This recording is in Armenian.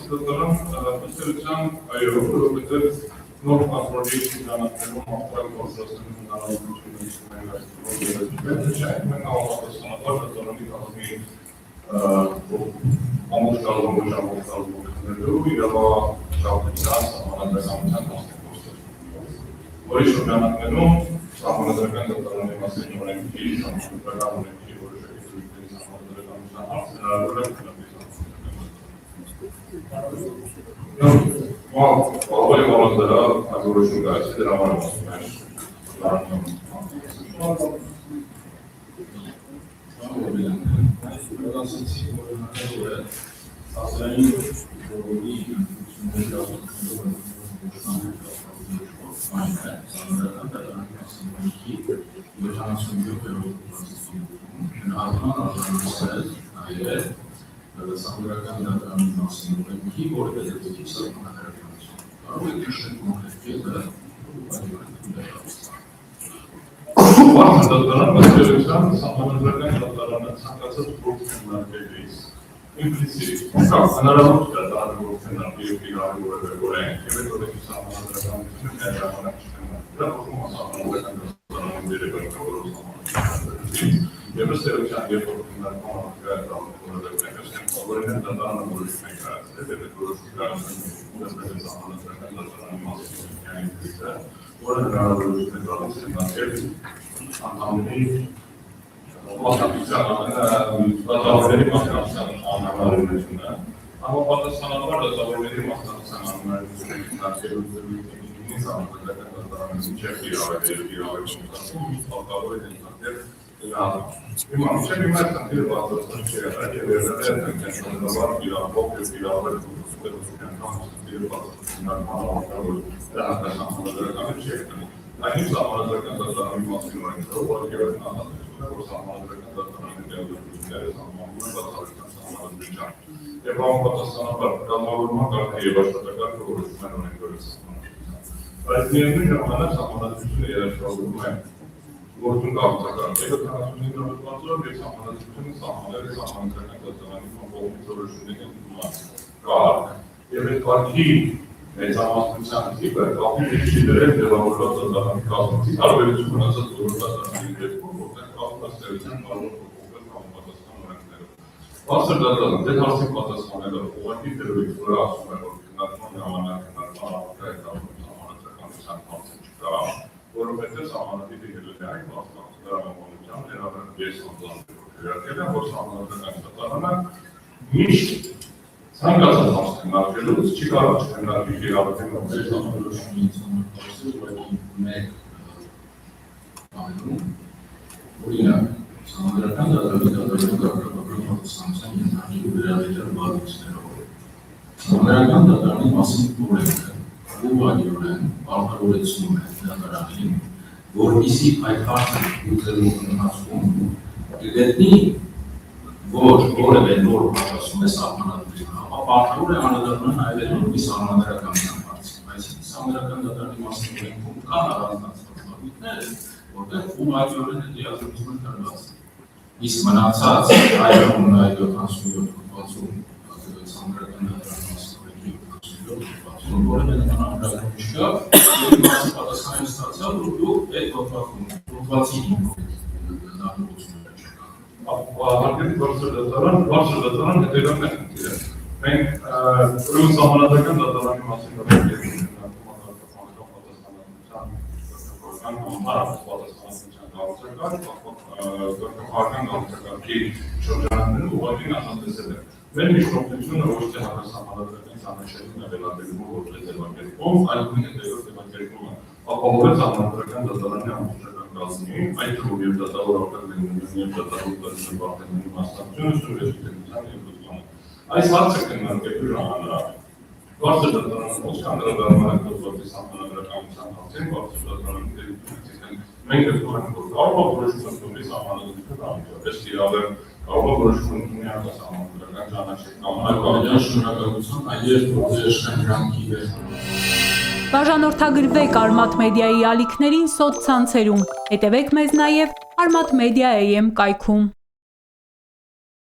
Մասնագիտական ըստերության այո, որովհետև նոր կոնտրոլի շրջանակներում ապրանք գործածելու հնարավորություն ունեն այս գործողությունները, չէ, մենք համապատասխանաբար դատարանի կազմի ամբողջ կազմում կազմություններով իրավաչափության սահմանադրականության մասնագիտություն։ Որի շրջանակներում սահմանադրական դատարանի մասին օրենքի, սահմանադրական օրենքի որոշակի զույգների սահմանադրականության հարցը հնարավոր է Ալբայի վարորդները որոշում գայցի դրա համար ասում են Սահմանադրական դատարանի մասին օրենքի, որը պետք է սահմանադրականություն։ Կարող եք նշել կոնկրետ կետը Դատարանը ըստերության սահմանադրական դատարանը ցանկացած գործ քննարկելիս իմպլիցիտ հնարավոր է դատարանը գործ քննարկել իրավի որևէ օրենք, եւ այդ օրենքի սահմանադրականությունը ժամանակ չքննարկել։ Դա խոսում է սահմանադրական դատարանի վերաբերյալ եւ ըստերության երբ որ քննարկում որովհետև դատարանը որոշում է կայացրել, եւ այդ որոշումը կայացնելու սահմանադրական դատարանի մասնագիտության ինքնիցը, որը հնարավորություն է տալիս քննարկել անդամների մասնակցության անհնարինությունը, համապատասխանաբար դատավորների մասնակցության անհնարինությունը քննարկելու սահմանադրական դատարանի միջև իրավիճակում հարկավոր է ընդգրկել Հիմա չէ՞ այդտեղ բացառություն չի եղել եւ վերջերս կենտրոնական իրավապահ եւ իրավապահ գործողությունների բացառություններ դա համապատասխանական չի եղել։ Այն սահմանադրական դատարանի մասին օրենքով որովհետեւ որ սահմանադրական դատարանի դեպքերը սահմանվում են բացառական սահմանադրությամբ եւ համապատասխանաբար կազմավորման կարգը եւ աշխատակարգը որոշվում են օրենքով սահմանադրությամբ։ Բայց միևնույն ժամանակ սահմանադրությունը երաշխավորում է Գործուն կառուցակարգը 75 հոդվածով եւ սահմանադրությունը սահմանել է սահմանադրական դատարանի կողմից որոշումների կարգ։ Եվ այդ կարգի մեծամասնության տիպը կապի չի դրել ձևավորված դատարանի կազմից հարաբերություն ունեցած բոլոր դատարանների դեպքում, որտեղ կազմակերպության կարող է փոխվել համապատասխան օրենքներով։ Բարձր դատարանը դե հարցին պատասխանելով ուղղակի դերույթ որը ասում է, որ քննարկման ժամանակ քննարկման համապատասխանության հարցը չկա, որովհետև սահմանադեպի հետագային մասնակցության ներառյալ ես անձանցել եմ, որ սահմանադրական դատարանը միշտ ցանկացած հարց քննարկելուց չի կարող չքննարկի իրավական սահմանադրությունից մեկ այլում օրինակ սահմանադրական դատարանի կարգավորման համապատասխանության ենթարկելու վերաբերյալ բազիսներով սահմանադրական դատարանի մասին օրենքը ուղղակիորեն արտահայտում է դատարանին, որպեսզի այդ հարցը լուծելու ընթացքում գտնի որ որևէ նոր պատասխան է սահմանադրության, ապա պարտավոր է անդրադառնալ նաև նորմի սահմանադրականության հարցին, այսինքն սահմանադրական դատարանի մասին օրենքում կան առանձնացված նորմեր, որտեղ ուղղակիորեն հետեւածությունը տրված է։ Իսկ մնացած այլում նաև 77 հոդվածում սահմանադրական դատարանի մասին օրենքի 77 որևէ նմանատիպ չկա, եւ մասը պատասխանը ստացավ, որ դու այդ հոդվածի դատողությունները չկա։ Հարկերի բարձր դատարան հետևյալն է խնդիրը։ Մենք ուրեմն սահմանադրական դատարանի մասին կարգի շրջանակներում ուղղակի նախատեսել է։ Մեր միջնորդությունը ոչ թե համասահմանադրական ճանաչելուն է վերաբերվում որպես ձևակերպում, այլ հետևյալ ձևակերպումը ապահովեց սահմանադրական դատարանի ամբողջական կազմի, այդ թվում եւ դատավոր ապրանքների եւ դատավոր բաժանումների մասնակցությունը սուբյեկտիվության եւ լուծումը։ Այս հարցը քննարկելու ժամանակ բարձր դատարանը ոչ անդրադառնալ գործի սահմանադրականության հարցին, բարձր դատարանի դեպքում մենք գտնում ենք, որ կարող է որոշում ընդունի սահմանադրությունը անմիջապես իրավեր կարող է որոշում ընդունի արտասահմանադրական ճանաչել կամ այլ շնորհակալություն այլ գործեր շնորհանքի Բաժանորդագրվեք Արմաթ մեդիայի ալիքներին սոցցանցերում, հետևեք մեզ նաև Արմաթ Մեդիա AM կայքում։